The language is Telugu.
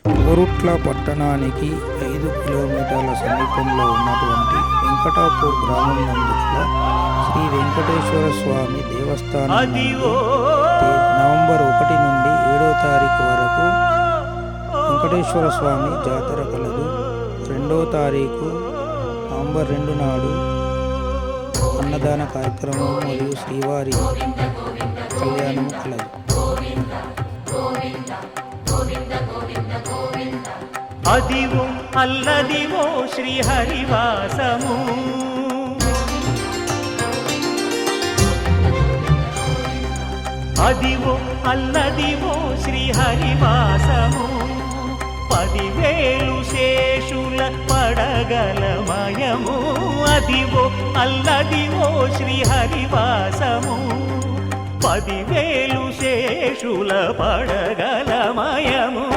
కోరుట్ల పట్టణానికి 5 కిలోమీటర్ల సమీపంలో ఉన్నటువంటి వెంకటాపూర్ గ్రామం నందు గల శ్రీ వెంకటేశ్వర స్వామి దేవస్థానం నవంబర్ 1 నుండి 7వ తారీఖు వరకు వెంకటేశ్వర స్వామి జాతర కలదు. 2వ తారీఖు నవంబర్ 2 నాడు అన్నదాన కార్యక్రమం మరియు శ్రీవారి కళ్యాణము కలదు. అదివో అల్లదివో శ్రీహరివాసము, అదివో అల్లదివో శ్రీహరివాసము, 10,000 శేషుల పడగలమయము. అదివో అల్లదివో శ్రీహరివాసము, 10,000 శేషుల పడగలమయము.